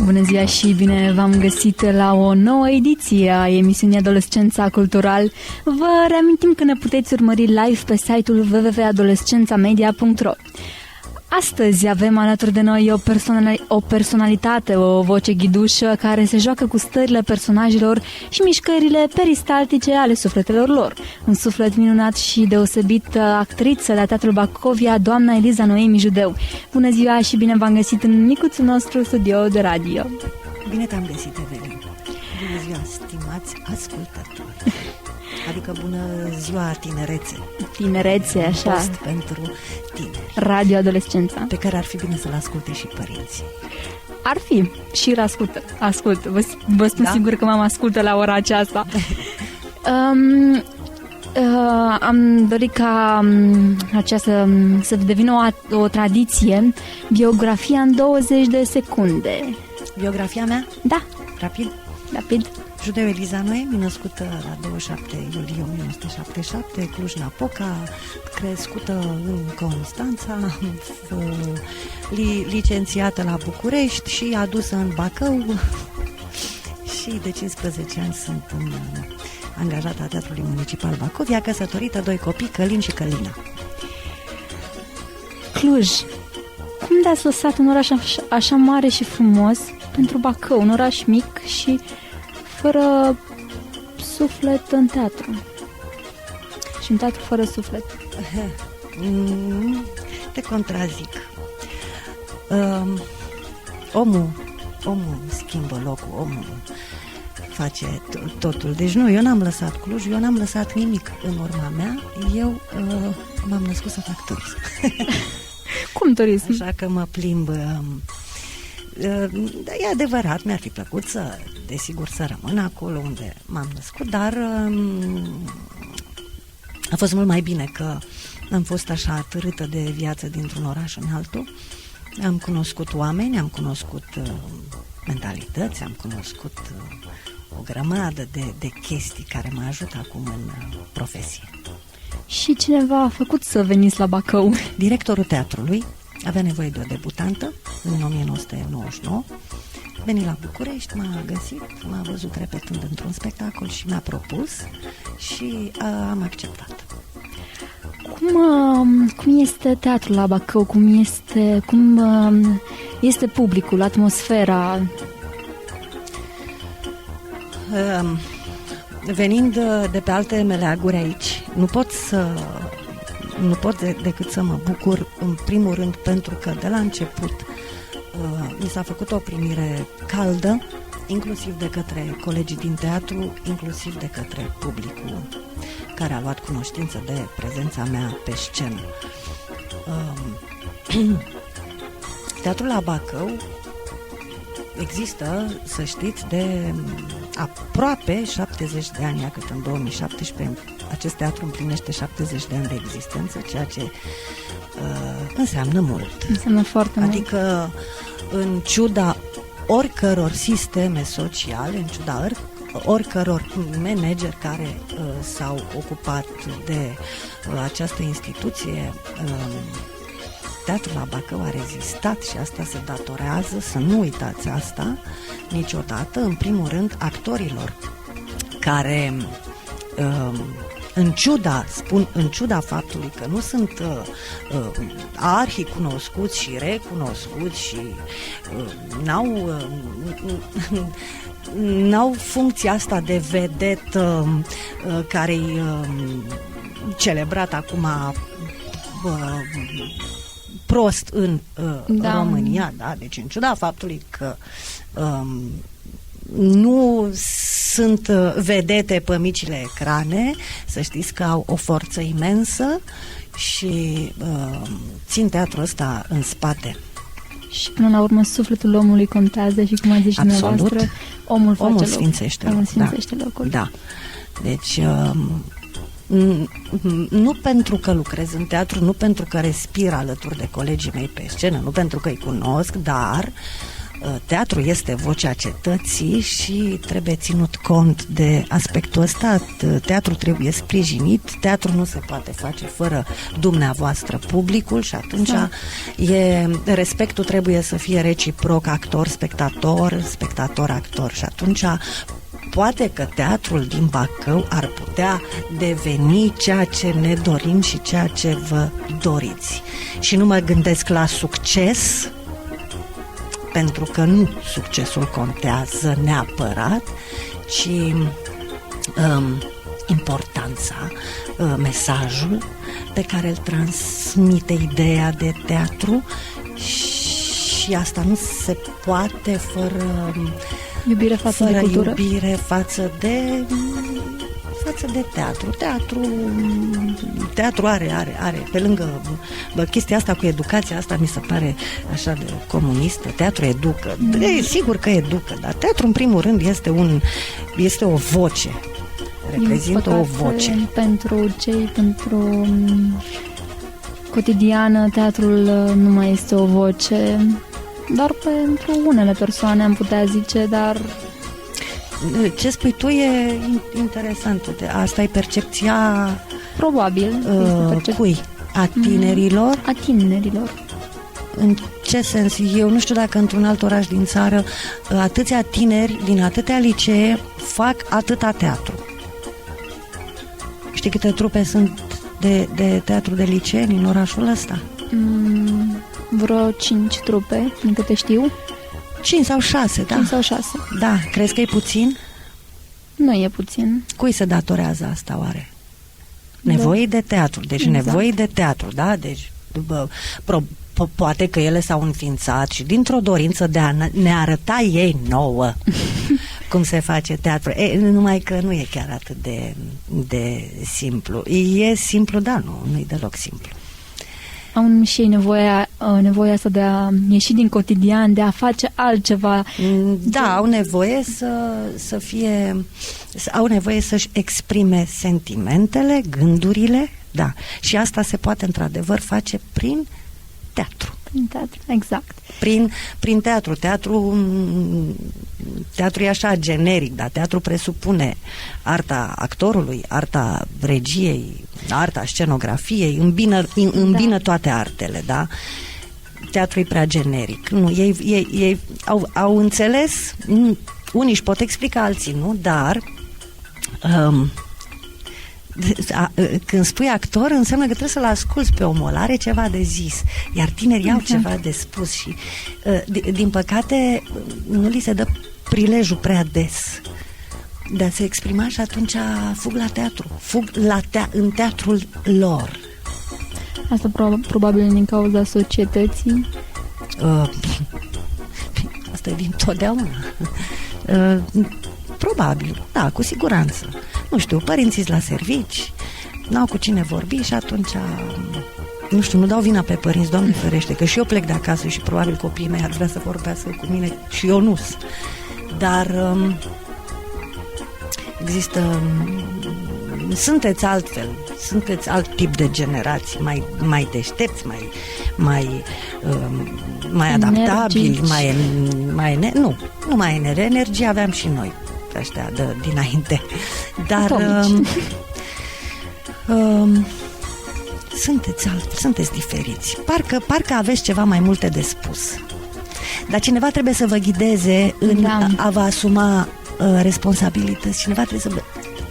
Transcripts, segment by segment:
Bună ziua și bine v-am găsit la o nouă ediție a emisiunii Adolescența Cultural. Vă reamintim că ne puteți urmări live pe site-ul www.adolescențamedia.ro. Astăzi avem alături de noi o personalitate, o voce ghidușă care se joacă cu stările personajelor și mișcările peristaltice ale sufletelor lor. Un suflet minunat și deosebit, actriță la Teatrul Bacovia, doamna Eliza Noemi Judeu. Bună ziua și bine v-am găsit în micuțul nostru studio de radio. Bine te-am găsit, Evelin. Bună ziua, stimați ascultători. Adică bună ziua tinerețe. Tinerețe, așa. Post pentru tineri. Radio Adolescența. Pe care ar fi bine să-l asculte și părinții. Ar fi. Și îl ascult. Vă spun sigur că m-am ascultă la ora aceasta. Am dorit ca aceasta să devină o tradiție. Biografia în 20 de secunde. Biografia mea? Da. Rapid. Judeu Eliza Noemi, născută la 27 iulie 1977, Cluj-Napoca, crescută în Constanța, licențiată la București și adusă în Bacău și de 15 ani sunt angajată a Teatrului Municipal Bacovia, căsătorită, 2 copii, Călin și Călina. Cluj. Cum de-ați lăsat un oraș așa mare și frumos pentru Bacău, un oraș mic și fără suflet în teatru? Și un teatru fără suflet. Te contrazic. Omul schimbă locul, omul face totul. Deci nu, eu n-am lăsat Cluj, eu n-am lăsat nimic în urma mea. Eu m-am născut să fac turism. Cum turism? Așa că mă plimb. E adevărat, mi-ar fi plăcut desigur să rămân acolo unde m-am născut, dar a fost mult mai bine că am fost așa atârâtă de viață dintr-un oraș în altul. Am cunoscut oameni, am cunoscut mentalități, am cunoscut o grămadă de chestii care mă ajută acum în profesie. Și cineva a făcut să veniți la Bacău? Directorul teatrului avea nevoie de o debutantă în 1999. Veni la București, m-a găsit, m-a văzut repetând într-un spectacol și mi-a propus și am acceptat. Cum este teatrul la Bacău? Cum este publicul, atmosfera? Venind de pe alte meleaguri aici, nu pot decât să mă bucur, în primul rând, pentru că de la început mi s-a făcut o primire caldă, inclusiv de către colegii din teatru, inclusiv de către publicul care a luat cunoștință de prezența mea pe scenă. Teatrul la Bacău există, să știți, de aproape 70 de ani, cât în 2017 acest teatru împlinește 70 de ani de existență, ceea ce înseamnă mult. Înseamnă foarte mult. Adică, în ciuda oricăror sisteme sociale, în ciuda oricăror manageri care s-au ocupat de această instituție, Teatrul la Bacău a rezistat și asta se datorează, să nu uitați asta niciodată, în primul rând actorilor care în ciuda faptului că nu sunt arhicunoscuți și recunoscuți și n-au funcția asta de vedetă care-i celebrat acum prost în România, da? Deci în ciuda faptului că nu sunt vedete pe micile ecrane, să știți că au o forță imensă și țin teatrul ăsta în spate. Și până la urmă sufletul omului contează și, cum a zis dumneavoastră, omul sfințește locul. Da. Deci nu pentru că lucrez în teatru, nu pentru că respir alături de colegii mei pe scenă, nu pentru că îi cunosc, dar teatru este vocea cetății și trebuie ținut cont de aspectul ăsta. Teatru trebuie sprijinit, teatru nu se poate face fără dumneavoastră, publicul, și atunci respectul trebuie să fie reciproc, actor-spectator, spectator-actor, și atunci poate că teatrul din Bacău ar putea deveni ceea ce ne dorim și ceea ce vă doriți. Și nu mă gândesc la succes, pentru că nu succesul contează neapărat, ci importanța, mesajul pe care îl transmite ideea de teatru, și asta nu se poate fără iubire față de cultură. Iubire față de teatru. Teatru are pe lângă chestia asta cu educația, asta mi se pare așa de comunistă. Teatru educă. Sigur că educă, dar teatru în primul rând este o voce. Reprezintă o voce. Pentru cotidiană, teatrul nu mai este o voce, doar pentru unele persoane am putea zice, dar... Ce spui tu e interesant. Asta e percepția... Probabil. Cui? A tinerilor? A tinerilor. În ce sens? Eu nu știu dacă într-un alt oraș din țară atâția tineri din atâtea licee fac atâta teatru. Știi câte trupe sunt de teatru de liceeni în orașul ăsta? Vreo 5 trupe, din câte știu. 5 sau 6, da. 5 sau 6. Da, crezi că e puțin? Nu e puțin. Cui se datorează asta, oare? Nevoii de teatru. Deci exact. Nevoii de teatru, da? Deci poate că ele s-au înființat și dintr-o dorință de a ne arăta ei nouă cum se face teatru. Numai că nu e chiar atât de simplu. E simplu, dar nu e deloc simplu. Au și ei nevoia asta de a ieși din cotidian, de a face altceva. Da, au nevoie au nevoie să-și exprime sentimentele, gândurile, da. Și asta se poate într-adevăr face prin teatru. Prin teatru, exact. Prin teatru. Teatru e așa generic, dar teatru presupune arta actorului, arta regiei, arta scenografiei, îmbină toate artele, da? Teatru e prea generic. Nu, ei au înțeles, unii își pot explica, alții nu, dar când spui actor, înseamnă că trebuie să-l asculți pe omul ăla, are ceva de zis, iar tinerii au ceva de spus și din păcate nu li se dă prilejul prea des de a se exprima și atunci fug la teatru, în teatrul lor. Asta probabil din cauza societății. Asta e din totdeauna. Probabil, da, cu siguranță. Nu știu, părinții la servici, n-au cu cine vorbi și atunci, nu știu, nu dau vina pe părinți, Doamne ferește, că și eu plec de acasă și probabil copiii mei ar vrea să vorbească cu mine și eu nu. Dar există, sunteți altfel, sunteți alt tip de generații, mai deștepți, mai adaptabili, nu mai energie aveam și noi ăștia dinainte, dar sunteți diferiți, parcă aveți ceva mai multe de spus, dar cineva trebuie să vă ghideze în a vă asuma responsabilități, cineva trebuie să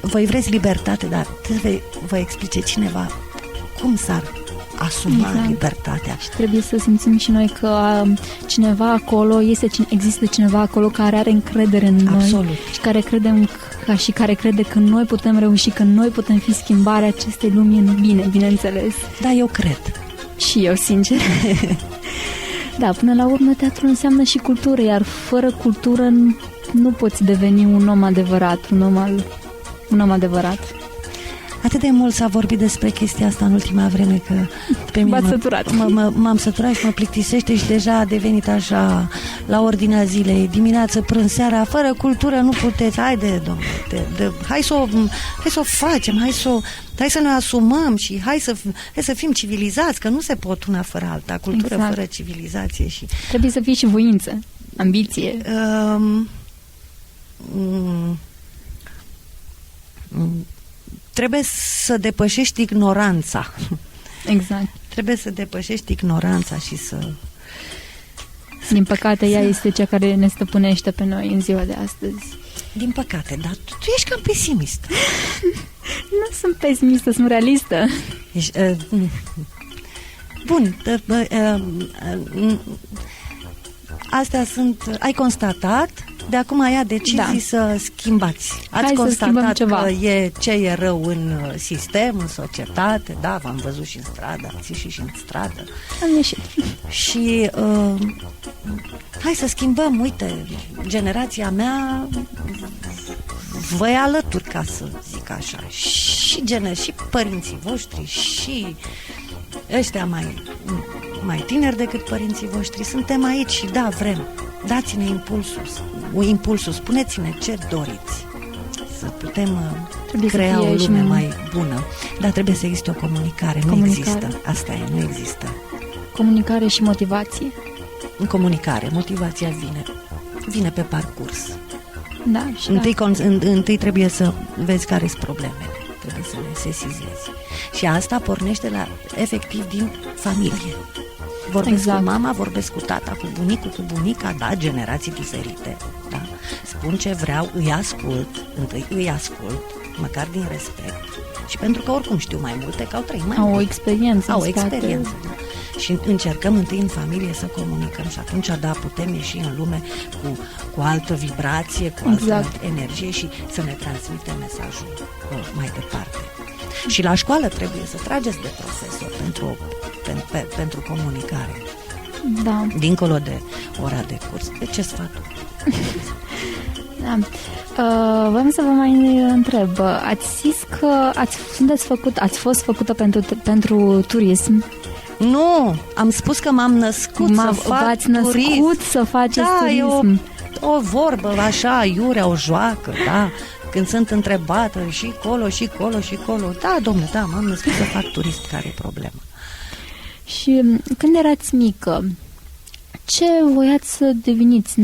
voi vreți libertate, dar trebuie să vă explice cineva cum s-ar asuma libertatea. Și trebuie să simțim și noi că există cineva acolo care are încredere în noi și care crede că noi putem reuși, că noi putem fi schimbarea acestei lumi în bine, bineînțeles. Da, eu cred. Și eu, sincer. Da, până la urmă teatrul înseamnă și cultură, iar fără cultură nu poți deveni un om adevărat, un om adevărat. Atât de mult s-a vorbit despre chestia asta în ultima vreme că pe mine m-am săturat și mă plictisește și deja a devenit așa la ordinea zilei, dimineață, prânz, seara, fără cultură nu puteți. Haide, domnule, hai să o facem, hai să ne asumăm și hai să fim civilizați, că nu se pot una fără alta, cultură fără civilizație. Și trebuie să fie și voință. ambiție? Trebuie să depășești ignoranța. Exact. Trebuie să depășești ignoranța și să... Din păcate, ea este cea care ne stăpânește pe noi în ziua de astăzi. Din păcate, dar tu ești cam pesimist. Nu sunt pesimistă, sunt realistă. Ești, bun. Astea sunt... Ai constatat, de acum ai decizii să schimbați. Ați constatat că ce e rău în sistem, în societate. Da, v-am văzut și în stradă, ați ieșit și în stradă. Am ieșit. Și hai să schimbăm, uite, generația mea vă e alături, ca să zic așa. Și părinții voștri, și ăștia mai tineri decât părinții voștri, suntem aici și da, vrem. Dați-ne impulsul, spuneți-ne ce doriți, să putem crea o lume mai bună. Dar trebuie să existe o comunicare. Nu există. Asta e, nu există. Comunicare și motivație. Comunicare, motivația vine pe parcurs. Da, și întâi trebuie să vezi care sunt problemele. Trebuie să le sesizezi. Și asta pornește efectiv din familie. Vorbesc cu mama, vorbesc cu tata, cu bunicul, cu bunica, da, generații diferite, da. Spun ce vreau, întâi îi ascult, măcar din respect. Și pentru că oricum știu mai multe, că au trăit mai mult. Au o experiență. Da. Și încercăm întâi în familie să comunicăm și atunci, da, putem ieși în lume cu altă vibrație, cu altă energie și să ne transmitem mesajul mai departe. Și la școală trebuie să trageți de profesor pentru comunicare. Da. Dincolo de ora de curs. De ce sfatul? Da. Vreau să vă mai întreb. Ați zis că ați fost făcută pentru turism. Nu, am spus că m-am născut să fac turism. Să faceți turism. E o vorbă așa, iurea, o joacă, da. Când sunt întrebată și colo, și colo, și colo. Da, domnule, da, m-am născut să fac turism, care e problema? Și când erați mică, ce voiați să deveniți?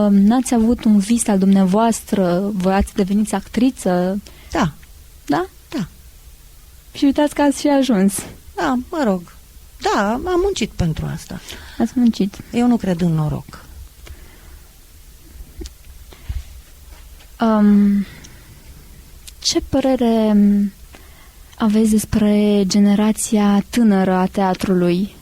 N-ați avut un vis al dumneavoastră? Voiați să deveniți actriță? Da. Da? Da. Și uitați că ați și ajuns. Da, mă rog. Da, am muncit pentru asta. Ați muncit. Eu nu cred în noroc. Ce părere aveți despre generația tânără a teatrului?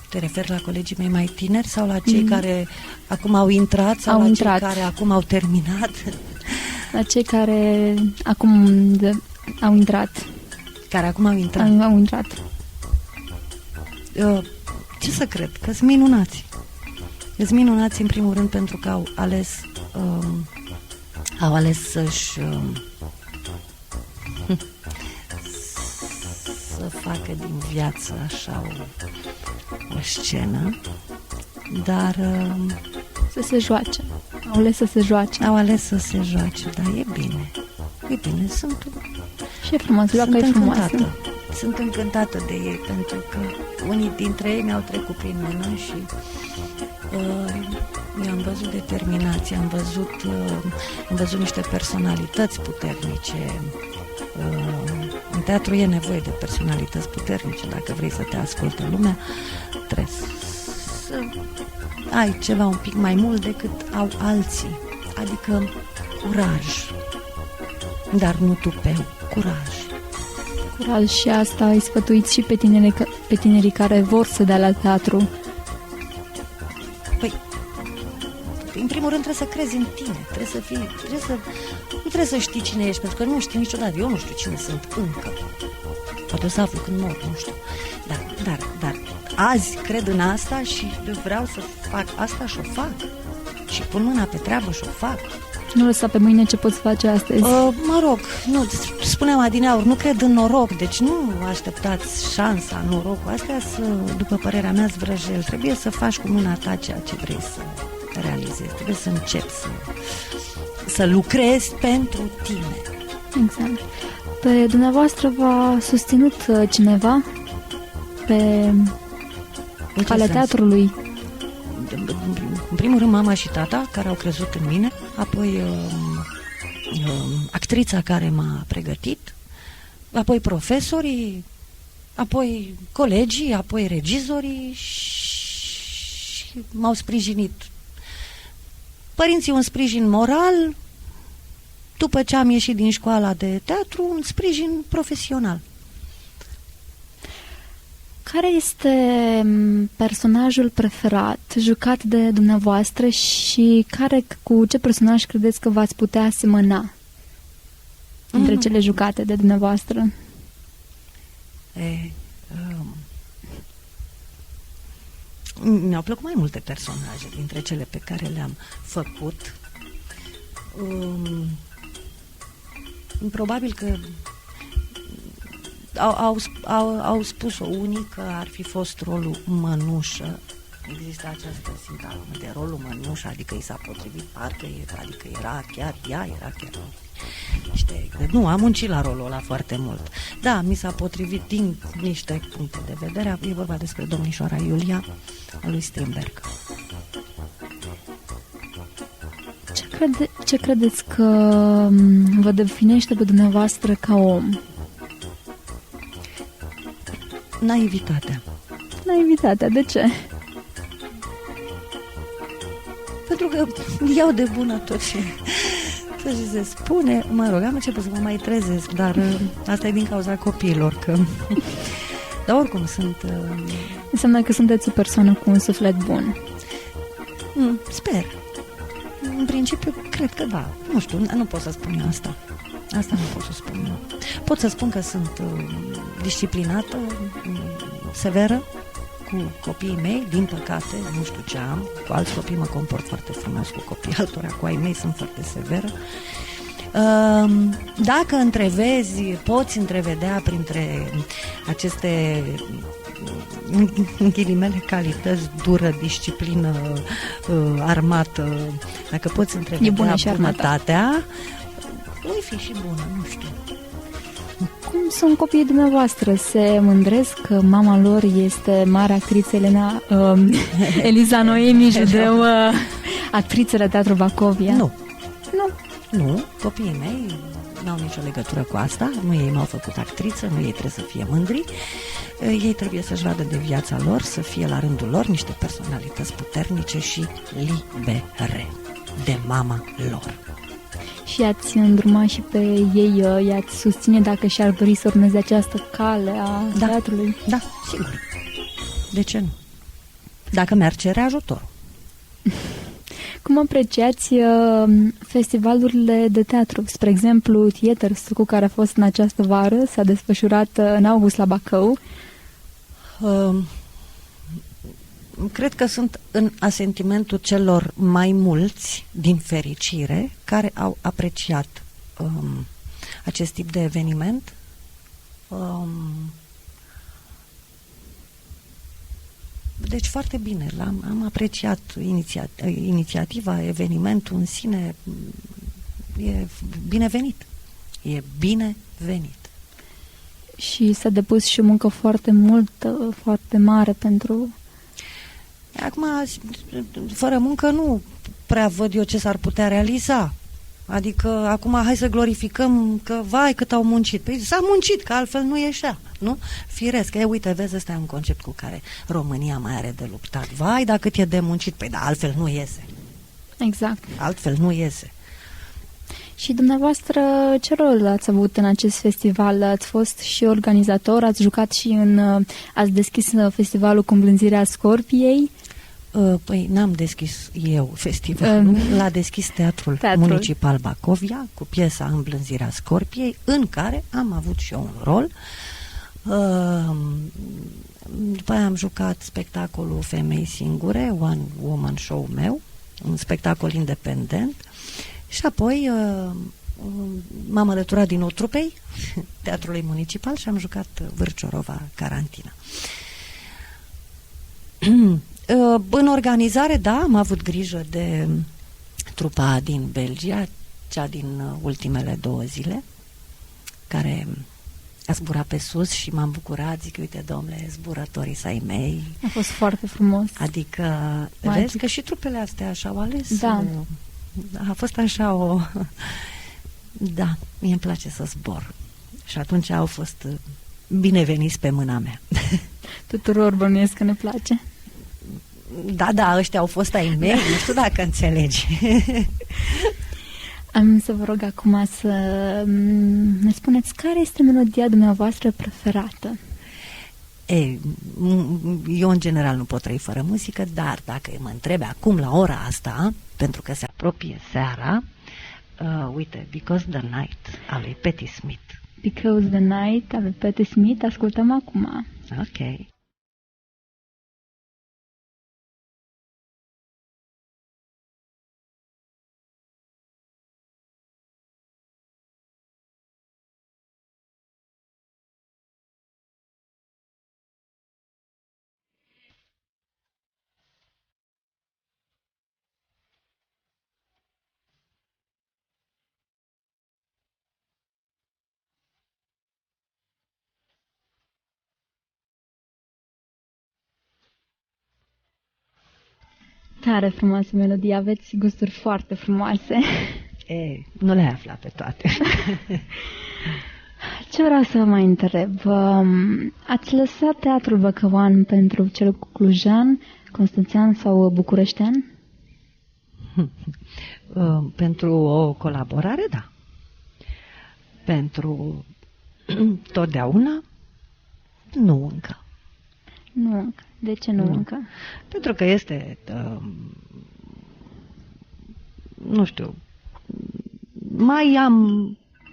Te referi la colegii mei mai tineri sau la cei care acum au intrat sau cei care acum au terminat? La cei care acum au intrat. Care acum au intrat? Au intrat. Ce să cred? Că sunt minunați. Sunt minunați în primul rând pentru că au ales să-și să facă din viață așa o scenă, dar să se joace. Au ales să se joace. Au ales să se joace, dar e bine. E bine, și e frumos, joacă e frumoasă. Sunt încântată de ei, pentru că unii dintre ei mi-au trecut prin mână și eu am văzut determinație, am văzut niște personalități puternice. În teatru e nevoie de personalități puternice. Dacă vrei să te asculte lumea, trebuie să ai ceva un pic mai mult decât au alții. Adică curaj. Dar nu tupeu, curaj. Curaj, și asta îi sfătuiți și pe tinerii care vor să dea la teatru. Păi, în primul rând trebuie să crezi în tine, nu trebuie să știi cine ești, pentru că nu știi niciodată. Eu nu știu cine sunt încă. Poate o să aflu când mor, nu știu. Dar azi cred în asta și vreau să fac asta și o fac. Și pun mâna pe treabă și o fac. Nu lăsa pe mâine ce poți face astăzi. Mă rog, nu, spuneam adineauri, nu cred în noroc, deci nu așteptați șansa, norocul. Astea sunt, după părerea mea, zvrăjeli. Trebuie să faci cu mâna ta ceea ce vrei să realizezi. Trebuie să începi să lucrezi pentru tine. Exact. Pe dumneavoastră v-a susținut cineva calea teatrului? În primul rând mama și tata, care au crezut în mine, apoi actrița care m-a pregătit, apoi profesorii, apoi colegii, apoi regizorii și m-au sprijinit. Părinții un sprijin moral, după ce am ieșit din școala de teatru, un sprijin profesional. Care este personajul preferat jucat de dumneavoastră și cu ce personaj credeți că v-ați putea asemăna dintre cele jucate de dumneavoastră? Mi-au plăcut mai multe personaje dintre cele pe care le-am făcut. Probabil că au spus-o unii că ar fi fost rolul Mănușă. Există această sintagmă de rolul Mănușă, adică i s-a potrivit parcă, adică era chiar ea, era chiar nu, am muncit la rolul ăla foarte mult. Da, mi s-a potrivit din niște puncte de vedere. E vorba despre domnișoara Iulia a lui Strindberg. Ce credeți că vă definește pe dumneavoastră ca om? Naivitatea. Naivitatea, de ce? Pentru că iau de bună tot ce se spune. Mă rog, am început să mă mai trezesc, dar asta e din cauza copiilor. Dar oricum sunt... Înseamnă că sunteți o persoană cu un suflet bun. Sper. În principiu, cred că da. Nu știu, nu pot să spun eu asta. Asta nu pot să spun eu. Pot să spun că sunt disciplinată, severă cu copiii mei, din păcate, nu știu ce am. Cu alți copii mă comport foarte frumos, cu copiii altora, cu ai mei sunt foarte severă. Dacă poți întrevedea printre aceste în ghilimele calități, dură, disciplină, armată, dacă poți întrevedea bunătatea, voi fi și bună, nu știu. Cum sunt copiii dumneavoastră? Se mândresc că mama lor este mare actriță Eliza Noemi Judeu, actriță la Teatru Bacovia? Nu. Nu, copiii mei n-au nicio legătură cu asta, nu ei m-au făcut actriță, nu ei trebuie să fie mândri, ei trebuie să-și vadă de viața lor, să fie la rândul lor niște personalități puternice și libere de mama lor. Și i-ați îndruma și pe ei, i-ați susține dacă și-ar dori să urmeze această cale a teatrului? Da, sigur. De ce nu? Dacă mi-ar cere ajutor. Cum apreciați festivalurile de teatru? Spre exemplu, Theaters, cu care a fost în această vară, s-a desfășurat în august la Bacău. Cred că sunt în asentimentul celor mai mulți, din fericire, care au apreciat acest tip de eveniment. Deci foarte bine, am apreciat inițiativa, evenimentul în sine, e binevenit. E binevenit. Și s-a depus și muncă foarte multă, foarte mare pentru... Acum, fără muncă nu prea văd eu ce s-ar putea realiza. Adică, acum, hai să glorificăm că, vai, cât au muncit. Păi s-a muncit, că altfel nu ieșea, nu? Firesc. Uite, vezi, ăsta e un concept cu care România mai are de luptat. Vai, dar cât e de muncit. Păi da, altfel nu iese. Exact. Altfel nu iese. Și dumneavoastră, ce rol ați avut în acest festival? Ați fost și organizator, ați jucat și ați deschis festivalul cu îmblânzirea Scorpiei? Păi n-am deschis eu festivalul, l-a deschis Teatrul Municipal Bacovia cu piesa Îmblânzirea Scorpiei, în care am avut și eu un rol. După aia am jucat spectacolul Femei Singure, One Woman Show meu, un spectacol independent, și apoi m-am alăturat din nou trupei Teatrului Municipal și am jucat Vârciorova Carantina. În organizare, da, am avut grijă de trupa din Belgia, cea din ultimele 2 zile, care a zburat pe sus și m-am bucurat, zic, uite, domnule, zburătorii ai mei. A fost foarte frumos. Adică, Magic. vezi că și trupele astea așa au ales. Da. A fost așa o... Da, mie îmi place să zbor. Și atunci au fost bineveniți pe mâna mea. Tuturor bănuiesc că ne place. Da, ăștia au fost ai mei, nu știu dacă înțelegi. Am să vă rog acum să ne spuneți care este melodia dumneavoastră preferată. Eu în general nu pot trăi fără muzică, dar dacă mă întrebi acum la ora asta, pentru că se apropie seara, uite, Because the Night al lui Patti Smith. Because the Night al lui Patti Smith, ascultăm acum. Ok. Tare frumoasă melodie, aveți gusturi foarte frumoase. Nu le-ai aflat pe toate. Ce vreau să vă mai întreb? Ați lăsat Teatrul Băcăuan pentru cel clujan, constanțean sau bucureștean? Pentru o colaborare, da. Pentru totdeauna, nu încă. Nu încă. De ce nu încă? Pentru că este, nu știu,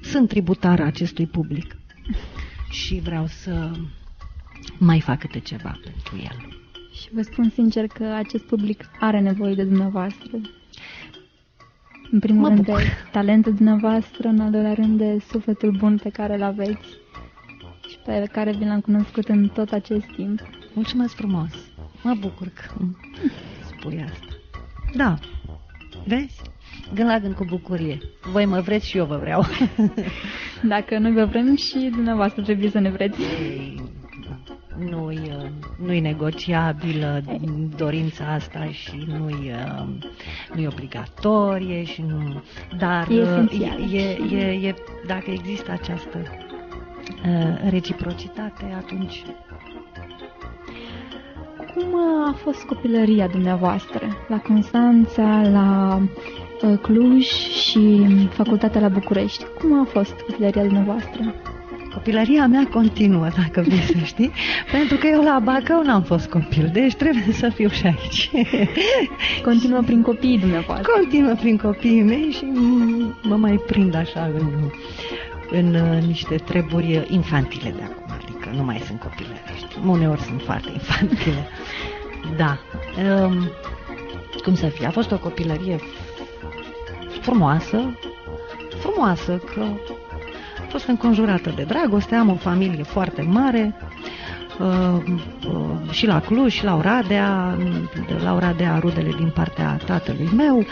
sunt tributară acestui public și vreau să mai fac câte ceva pentru el. Și vă spun sincer că acest public are nevoie de dumneavoastră. În primul rând de talentul dumneavoastră, în al doilea rând de sufletul bun pe care îl aveți și pe care vi l-am cunoscut în tot acest timp. Mulțumesc frumos! Mă bucur că spui asta. Da, vezi? Gând la gând cu bucurie. Voi mă vreți și eu vă vreau. Dacă noi vă vrem și dumneavoastră trebuie să ne vreți. Nu-i negociabilă dorința asta și nu-i obligatorie și nu... Dar e dacă există această reciprocitate, atunci... Cum a fost copilăria dumneavoastră? La Constanța, la Cluj și facultatea la București. Cum a fost copilăria dumneavoastră? Copilăria mea continuă, dacă vrei să știi, pentru că eu la Bacău n-am fost copil, deci trebuie să fiu și aici. Continuă prin copiii dumneavoastră. Continuă prin copiii mei și mă mai prind așa în niște treburi infantile de acum, adică nu mai sunt copilărești. Uneori sunt foarte infantile. Da. Cum să fie? A fost o copilărie frumoasă, că a fost înconjurată de dragoste, am o familie foarte mare, și la Cluj, și la Oradea, rudele din partea tatălui meu,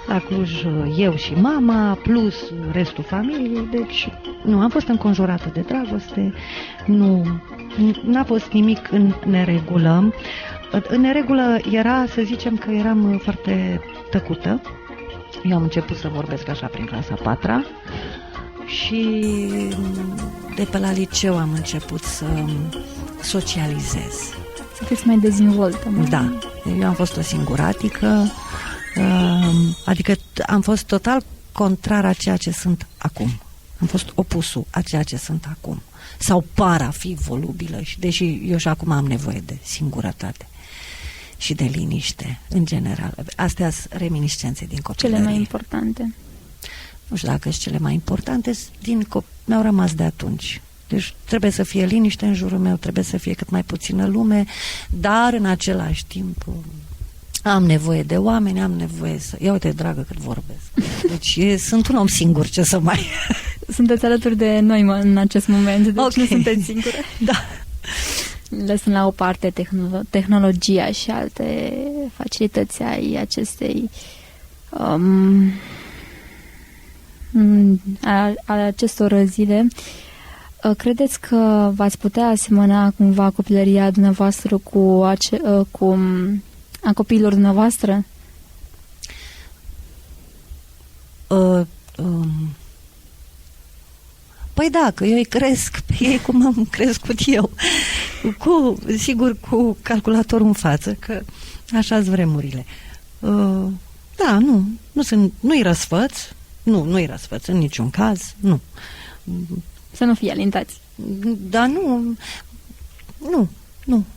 la Cluj eu și mama, plus restul familiei, deci nu, am fost înconjurată de dragoste, n-a fost nimic în neregulă. În neregulă era, să zicem că eram foarte tăcută. Eu am început să vorbesc așa prin clasa 4-a și de pe la liceu am început să socializez. Să fiți mai dezvoltă. Da, eu am fost o singuratică, adică am fost total contrar a ceea ce sunt acum. Am fost opusul a ceea ce sunt acum. Sau par a fi volubilă, deși eu și acum am nevoie de singurătate și de liniște, în general. Astea sunt reminiscențe din copilărie. Cele mai importante. Nu știu dacă sunt cele mai importante, mi-au rămas de atunci. Deci trebuie să fie liniște în jurul meu, trebuie să fie cât mai puțină lume, dar în același timp am nevoie de oameni, am nevoie să... Ia uite, dragă, cât vorbesc. Deci sunt un om singur, ce să mai... Sunteți alături de noi în acest moment, deci okay. Nu sunteți singure. Da. Lăsând la o parte tehnologia și alte facilități ai acestei... a acestor zile, Credeți că v-ați putea asemăna cumva copilăria dumneavoastră cu a copiilor dumneavoastră? Păi da, că eu îi cresc pe ei cum am crescut eu. Sigur, cu calculatorul în față, că așa-s vremurile. Da, nu-i răsfăț. Nu-i răsfăț în niciun caz, nu. Să nu fie alintați. Dar nu.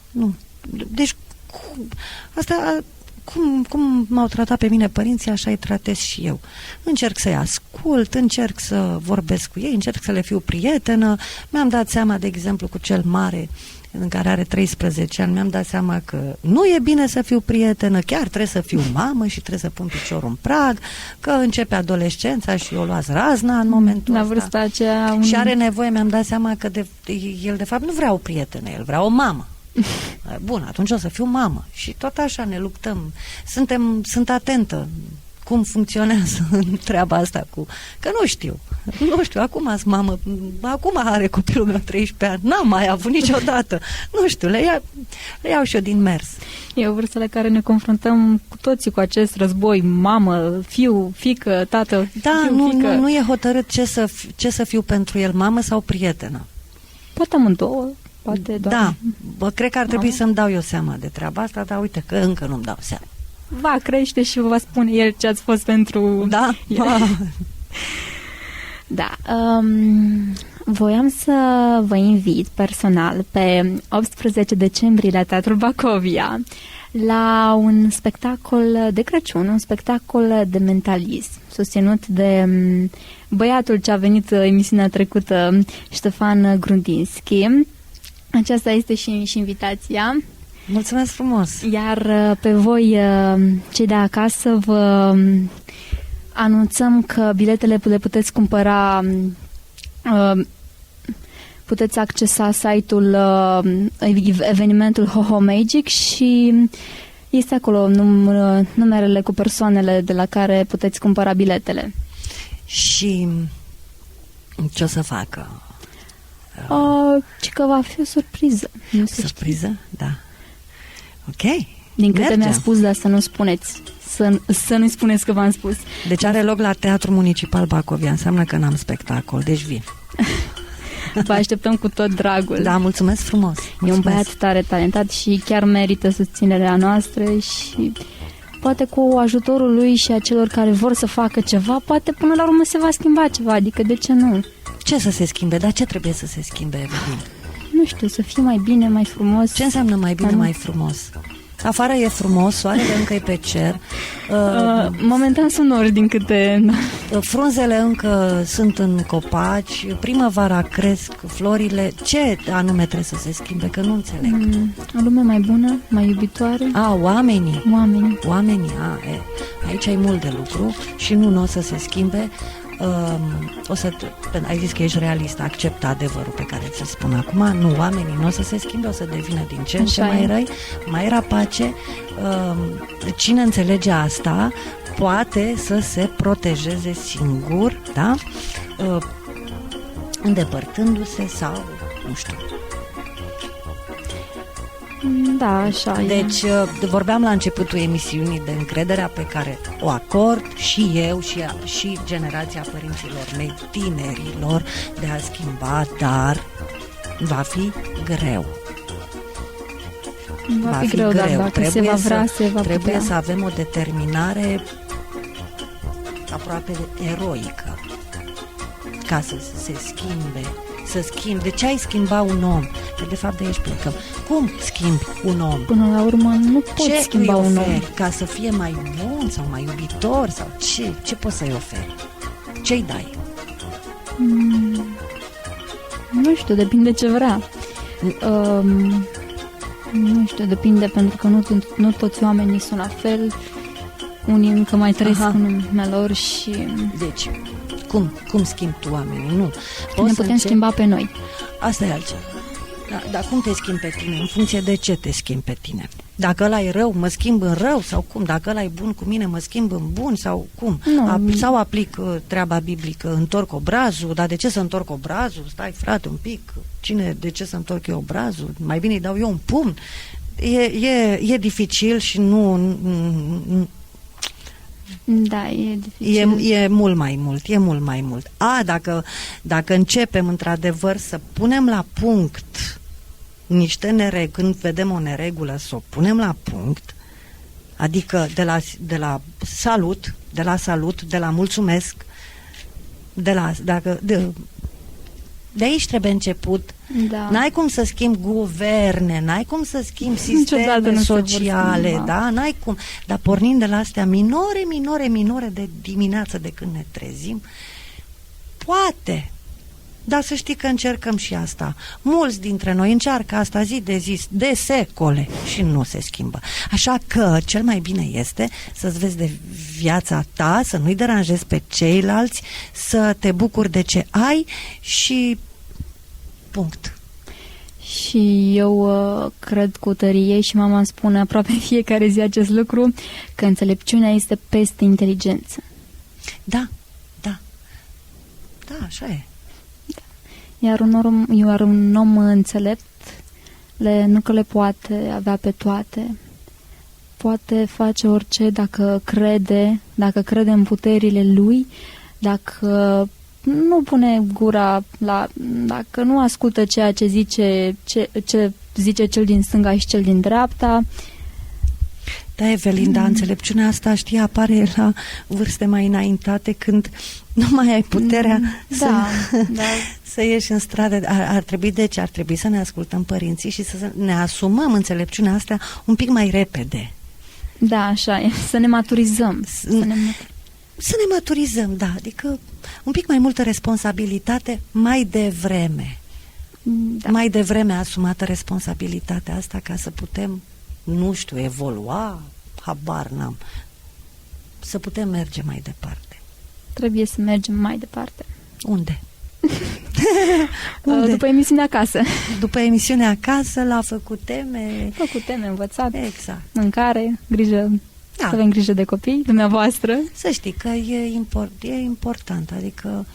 Deci, cum m-au tratat pe mine părinții, așa îi tratez și eu. Încerc să-i ascult, încerc să vorbesc cu ei, încerc să le fiu prietenă. Mi-am dat seama, de exemplu, cu cel mare, în care are 13 ani, mi-am dat seama că nu e bine să fiu prietenă, chiar trebuie să fiu mamă și trebuie să pun piciorul în prag, că începe adolescența și eu luați razna în momentul ăsta. La vârsta aceea... Și are nevoie, mi-am dat seama că el de fapt nu vrea o prietenă, el vrea o mamă. Bun, atunci o să fiu mamă. Și tot așa ne luptăm. Sunt atentă cum funcționează treaba asta că nu știu, acum azi mamă, acum are copilul meu 13 ani, n-am mai avut niciodată, nu știu, le iau și eu din mers. E o vârstă la care ne confruntăm cu toții cu acest război, mamă, fiu, fiică, tată, da, fică. Nu e hotărât ce să fiu pentru el, mamă sau prietenă. Poate amândouă, poate doar. Da, cred că ar trebui să-mi dau eu seama de treaba asta, dar uite că încă nu-mi dau seama. Va crește și vă spune el ce ați fost pentru... Da? Da. Voiam să vă invit personal pe 18 decembrie la Teatrul Bacovia la un spectacol de Crăciun, un spectacol de mentalism, susținut de băiatul ce a venit emisiunea trecută, Ștefan Grundinski. Aceasta este și invitația. Mulțumesc frumos! Iar pe voi, cei de acasă, vă anunțăm că biletele le puteți cumpăra, puteți accesa site-ul evenimentul HoHo Magic și este acolo numerele cu persoanele de la care puteți cumpăra biletele. Și ce o să facă? Ci că va fi o surpriză. Surpriză? Da. Ok. Din câte mi-a spus, dar să nu spuneți. Să nu spuneți că v-am spus. Deci are loc la Teatrul Municipal Bacovia. Înseamnă că n-am spectacol. Deci vin. Vă așteptăm cu tot dragul. Da, mulțumesc frumos. E un băiat tare talentat și chiar merită susținerea noastră și poate cu ajutorul lui și a celor care vor să facă ceva, poate până la urmă se va schimba ceva. Adică de ce nu? Ce să se schimbe? Dar ce trebuie să se schimbe, Evelin? Nu știu, să fie mai bine, mai frumos. Ce înseamnă mai bine, mai frumos? Afară e frumos, soarele încă e pe cer. Momentan sunt nori din câte... Frunzele încă sunt în copaci, primăvara cresc, florile. Ce anume trebuie să se schimbe? Că nu înțeleg. O lume mai bună, mai iubitoare. Oamenii. Oamenii. Aici ai mult de lucru și nu o să se schimbe. Ai zis că ești realist, acceptă adevărul pe care ți-l spun acum. Nu, oamenii nu o să se schimbe, o să devină din ce în ce mai răi, mai rapace. Cine înțelege asta poate să se protejeze singur, da? Îndepărtându-se sau nu știu. Da, așa Deci, vorbeam la începutul emisiunii de încrederea pe care o acord și eu și generația părinților mei, tinerilor, de a schimba, dar va fi greu. Va fi greu, dar dacă se va vrea, se va putea. Trebuie să avem o determinare aproape eroică ca să se schimbe. De ce ai schimba un om? Că de fapt de aici plecăm. Cum schimbi un om? Până la urmă nu poți schimba un om. Ca să fie mai bun sau mai iubitor sau ce poți să-i oferi? Ce-i dai? Nu știu, depinde ce vrea. Nu știu, depinde, pentru că nu toți oamenii sunt la fel. Unii încă mai trăiesc în lumea lor și... Deci, cum schimbi tu oamenii? Nu. Ne putem schimba pe noi. Asta e altceva. Dar cum te schimbi pe tine? În funcție de ce te schimbi pe tine? Dacă ăla e rău, mă schimb în rău sau cum? Dacă ăla e bun cu mine, mă schimb în bun sau cum? Sau aplic treaba biblică, întorc obrazul, dar de ce să întorc obrazul? Stai, frate, un pic, de ce să întorc eu obrazul? Mai bine îi dau eu un pumn. E dificil și nu. Da, e dificil. E mult mai mult. Dacă începem într-adevăr să punem la punct niște nereguli, când vedem o neregulă, să o punem la punct, adică de la salut, de la mulțumesc, de aici trebuie început. Da. N-ai cum să schimbi guverne, n-ai cum să schimbi sisteme sociale, da? N-ai cum. Dar pornind de la astea minore de dimineață de când ne trezim, poate. Dar să știi că încercăm și asta. Mulți dintre noi încearcă asta zi de zi, de secole, și nu se schimbă. Așa că cel mai bine este să-ți vezi de viața ta, să nu-i deranjezi pe ceilalți, să te bucuri de ce ai și punct. Și eu cred cu tărie, și mama îmi spune aproape fiecare zi acest lucru, că înțelepciunea este peste inteligență. Da, așa e. Iar un om înțelept nu că le poate avea pe toate, poate face orice dacă crede în puterile lui, dacă nu pune gura dacă nu ascultă ceea ce zice cel din stânga și cel din dreapta. Da, Evelin, dar înțelepciunea asta, știi, apare la vârste mai înaintate, când nu mai ai puterea să ieși în stradă. Ar trebui să ne ascultăm părinții și să ne asumăm înțelepciunea asta un pic mai repede. Da, așa e. Să ne maturizăm. Să ne maturizăm, da. Adică un pic mai multă responsabilitate mai devreme. Da. Mai devreme asumată responsabilitatea asta ca să putem, nu știu, evolua, habar n-am, să putem merge mai departe. Trebuie să mergem mai departe. Unde? După emisiunea acasă. După emisiunea acasă, la făcut teme, învățat, exact. Mâncare, grijă, să avem grijă de copii, dumneavoastră. Să știi că e important, adică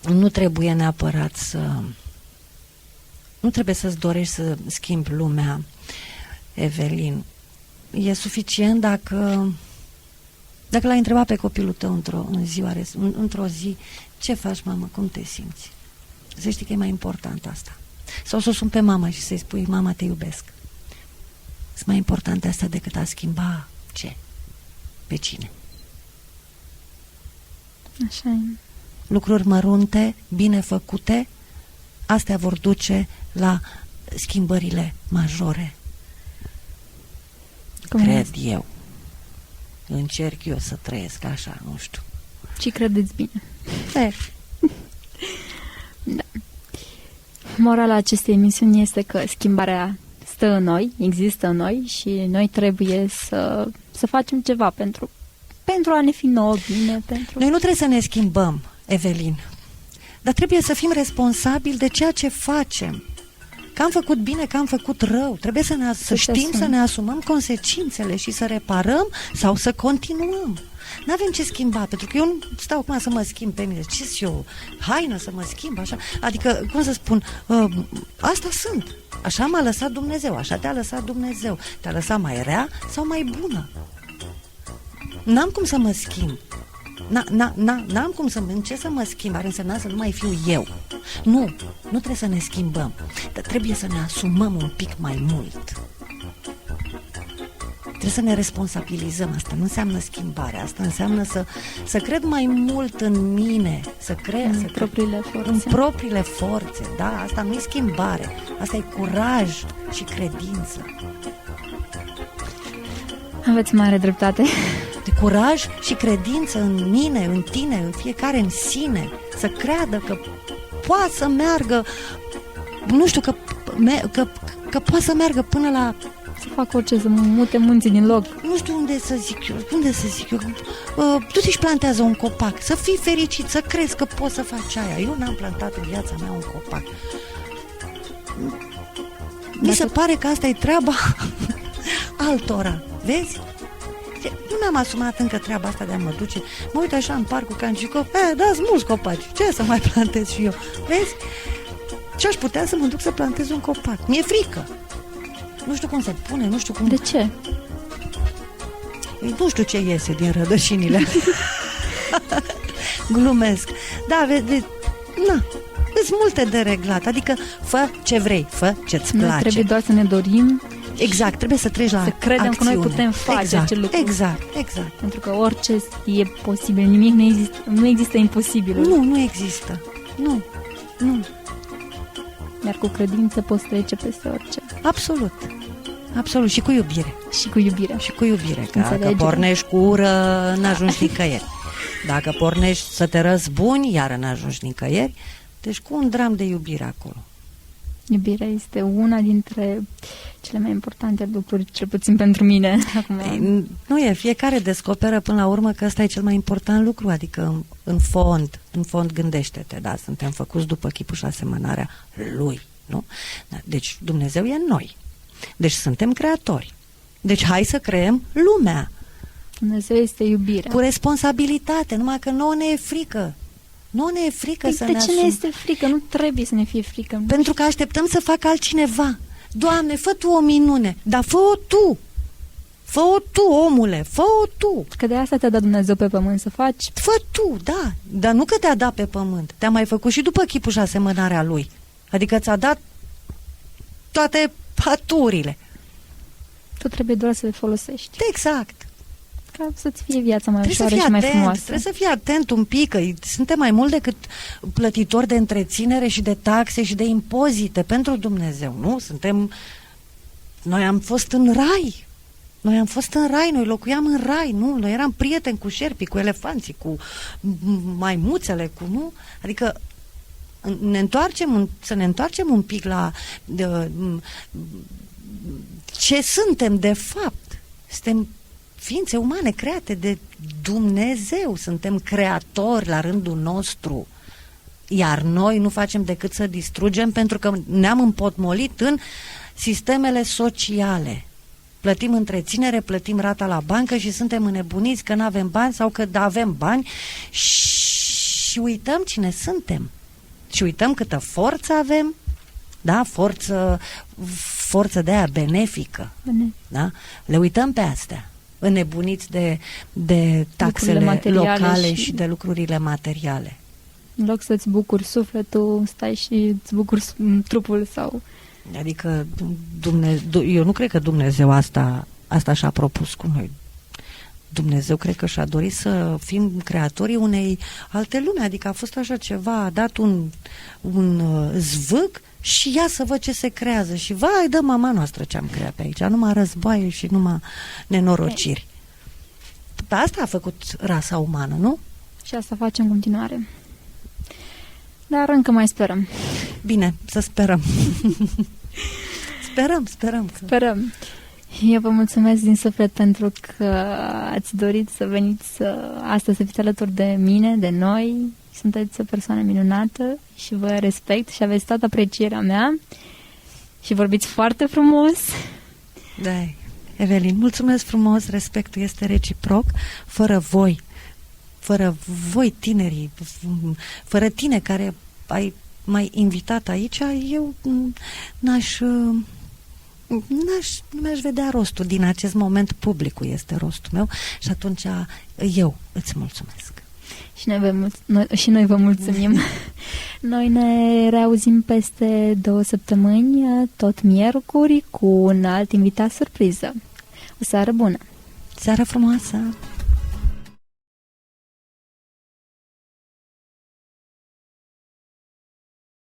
nu trebuie neapărat nu trebuie să-ți dorești să schimbi lumea, Evelin. E suficient dacă l-ai întrebat pe copilul tău într-o zi, ce faci, mamă, cum te simți? Să știi că e mai important asta. Sau să o sun pe mama și să-i spui, mama, te iubesc. Sunt mai importante asta decât a schimba ce? Pe cine? Așa e. Lucruri mărunte, bine făcute, astea vor duce la schimbările majore. Cred eu. Încerc eu să trăiesc așa, nu știu. Și credeți bine. Da. Morala acestei emisiuni este că schimbarea stă în noi, există în noi și noi trebuie să facem ceva pentru a ne fi nouă bine. Noi nu trebuie să ne schimbăm, Evelin, dar trebuie să fim responsabili de ceea ce facem. Că am făcut bine, că am făcut rău. Trebuie să știm să ne asumăm consecințele și să reparăm sau să continuăm. N-avem ce schimba, pentru că eu nu stau acum să mă schimb pe mine. Ce-s eu? Haină să mă schimb, așa? Adică, cum să spun, asta sunt. Așa m-a lăsat Dumnezeu, așa te-a lăsat Dumnezeu. Te-a lăsat mai rea sau mai bună? N-am cum să mă schimb. N-am cum să mă schimb. Ar însemna să nu mai fiu eu. Nu trebuie să ne schimbăm, dar trebuie să ne asumăm un pic mai mult. Trebuie să ne responsabilizăm. Asta nu înseamnă schimbare. Asta înseamnă să cred mai mult în mine, în propriile forțe. Da, asta nu e schimbare. Asta e curaj și credință. Aveți mare dreptate. De curaj și credință în mine, în tine, în fiecare în sine. Să creadă că poate să meargă, nu știu, că poate să meargă până la... Să fac orice, să mute munții din loc. Nu știu unde să zic eu. Tu își plantează un copac, să fii fericit, să crezi că poți să faci aia. Eu n-am plantat în viața mea un copac. Mi se pare că asta e treaba altora, vezi? Nu mi-am asumat încă treaba asta de a mă duce. Mă uit așa în parcul Cancicop, dați mulți copaci, ce să mai plantez și eu? Vezi? Și aș putea să mă duc să plantez un copac. Mi-e frică. Nu știu cum se pune, nu știu cum... De ce? Nu știu ce iese din rădășinile. Glumesc. Da, vezi, na, sunt multe de reglat. Adică fă ce vrei, fă ce-ți place. Noi trebuie doar să ne dorim. Exact, trebuie să treci la să credem acțiune. Că noi putem face acel lucru. Exact. Pentru că orice e posibil, nimic nu există imposibilul. Nu există. Nu. Iar cu credință poți trece peste orice. Absolut. Și cu iubire. Și cu iubire. Că dacă pornești cu ură, n-ajungi nicăieri. Dacă pornești să te răzbuni, iară n-ajungi nicăieri. Deci cu un dram de iubire acolo. Iubirea este una dintre cele mai importante lucruri, cel puțin pentru mine. Acum. Nu e, fiecare descoperă până la urmă că ăsta e cel mai important lucru, adică în fond gândește-te, da, suntem făcuți după chipul și asemănarea Lui, nu? Deci Dumnezeu e în noi, deci suntem creatori, deci hai să creăm lumea. Dumnezeu este iubirea. Cu responsabilitate, numai că nouă ne e frică. Nu ne e frică să ne De ce ne este frică? Nu trebuie să ne fie frică. Pentru că așteptăm să facă altcineva. Doamne, fă Tu o minune, dar fă-o Tu. Fă-o Tu, omule, fă-o Tu. Că de asta te-a dat Dumnezeu pe pământ să faci. Fă Tu, da, dar nu că te-a dat pe pământ. Te-a mai făcut și după chipul și asemănarea Lui. Adică ți-a dat toate aturile. Tu trebuie doar să le folosești. Exact. Ca să-ți fie viața mai ușoară și mai frumoasă. Trebuie să fii atent un pic, că suntem mai mult decât plătitori de întreținere și de taxe și de impozite pentru Dumnezeu, nu? Noi am fost în rai. Noi locuiam în rai, nu? Noi eram prieteni cu șerpii, cu elefanții, cu maimuțele, nu? Adică să ne întoarcem un pic la ce suntem de fapt. Suntem ființe umane create de Dumnezeu, suntem creatori la rândul nostru, iar noi nu facem decât să distrugem pentru că ne-am împotmolit în sistemele sociale. Plătim întreținere, plătim rata la bancă și suntem înnebuniți că nu avem bani sau că avem bani și uităm cine suntem. Și uităm câtă forță avem, da? Forță de aia benefică. Da? Le uităm pe astea. Înnebuniți de taxele locale și de lucrurile materiale. În loc să-ți bucuri sufletul, stai și îți bucuri trupul sau... Adică eu nu cred că Dumnezeu asta și-a propus cu noi. Dumnezeu cred că și-a dorit să fim creatorii unei alte lume, adică a fost așa ceva, a dat un zvâc și ia să văd ce se creează și vai, dă mama noastră ce am creat pe aici, numai războaie și numai nenorociri. Asta a făcut rasa umană, nu? Și asta facem în continuare. Dar încă mai sperăm. Bine, să sperăm. Sperăm. Eu vă mulțumesc din suflet pentru că ați dorit să veniți astăzi să fiți alături de mine, de noi. Sunteți o persoană minunată și vă respect și aveți toată aprecierea mea și vorbiți foarte frumos. Da, Evelin, mulțumesc frumos, respectul este reciproc, fără voi tinerii, fără tine care ai mai invitat aici, eu nu mi-aș vedea rostul. Din acest moment publicul este rostul meu și atunci eu îți mulțumesc. Și noi vă mulțumim. Noi ne reauzim peste 2 săptămâni, tot miercuri, cu un alt invitat surpriză. O seară bună! Seară frumoasă!